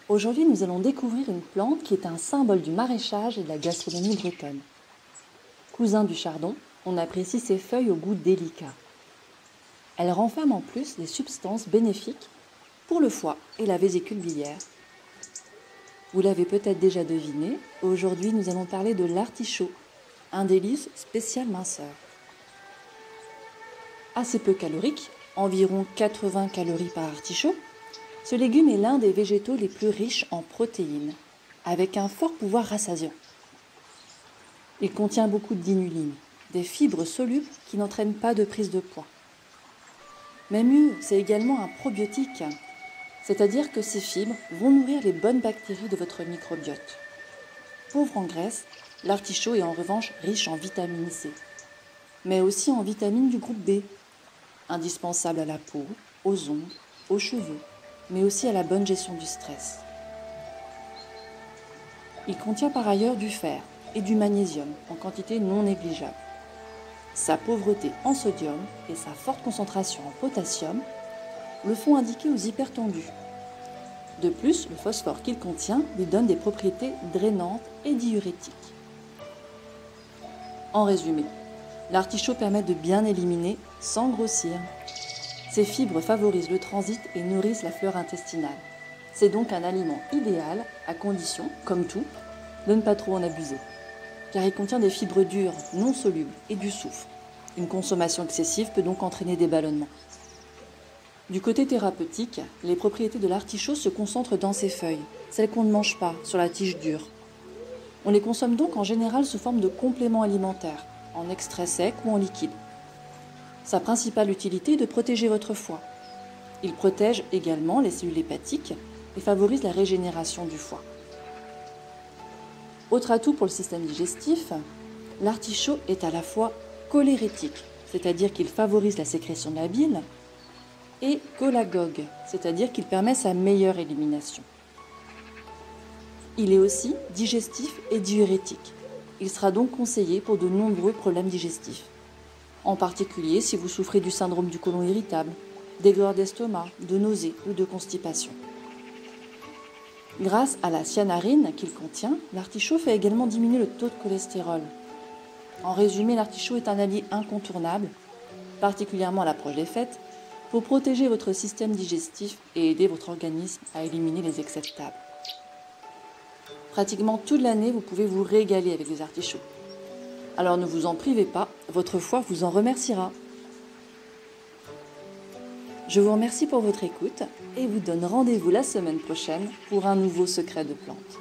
Aujourd'hui, nous allons découvrir une plante qui est un symbole du maraîchage et de la gastronomie bretonne. Cousin du chardon, on apprécie ses feuilles au goût délicat. Elle renferme en plus des substances bénéfiques pour le foie et la vésicule biliaire. Vous l'avez peut-être déjà deviné, aujourd'hui nous allons parler de l'artichaut, un délice spécial minceur. Assez peu calorique, environ 80 calories par artichaut, ce légume est l'un des végétaux les plus riches en protéines, avec un fort pouvoir rassasiant. Il contient beaucoup d'inuline, des fibres solubles qui n'entraînent pas de prise de poids. Mais mieux, c'est également un probiotique, c'est-à-dire que ces fibres vont nourrir les bonnes bactéries de votre microbiote. Pauvre en graisse, l'artichaut est en revanche riche en vitamine C, mais aussi en vitamines du groupe B, indispensable à la peau, aux ongles, aux cheveux, mais aussi à la bonne gestion du stress. Il contient par ailleurs du fer et du magnésium en quantité non négligeable. Sa pauvreté en sodium et sa forte concentration en potassium le font indiquer aux hypertendus. De plus, le phosphore qu'il contient lui donne des propriétés drainantes et diurétiques. En résumé, l'artichaut permet de bien éliminer sans grossir. Ces fibres favorisent le transit et nourrissent la flore intestinale. C'est donc un aliment idéal à condition, comme tout, de ne pas trop en abuser. Car il contient des fibres dures, non solubles et du soufre. Une consommation excessive peut donc entraîner des ballonnements. Du côté thérapeutique, les propriétés de l'artichaut se concentrent dans ses feuilles, celles qu'on ne mange pas, sur la tige dure. On les consomme donc en général sous forme de compléments alimentaires, en extrait sec ou en liquide. Sa principale utilité est de protéger votre foie. Il protège également les cellules hépatiques et favorise la régénération du foie. Autre atout pour le système digestif, l'artichaut est à la fois cholérétique, c'est-à-dire qu'il favorise la sécrétion de la bile, et cholagogue, c'est-à-dire qu'il permet sa meilleure élimination. Il est aussi digestif et diurétique. Il sera donc conseillé pour de nombreux problèmes digestifs, en particulier si vous souffrez du syndrome du côlon irritable, d'aigreur d'estomac, de nausées ou de constipation. Grâce à la cyanarine qu'il contient, l'artichaut fait également diminuer le taux de cholestérol. En résumé, l'artichaut est un allié incontournable, particulièrement à l'approche des fêtes, pour protéger votre système digestif et aider votre organisme à éliminer les excès de table. Pratiquement toute l'année, vous pouvez vous régaler avec les artichauts. Alors ne vous en privez pas, votre foie vous en remerciera. Je vous remercie pour votre écoute et vous donne rendez-vous la semaine prochaine pour un nouveau secret de plante.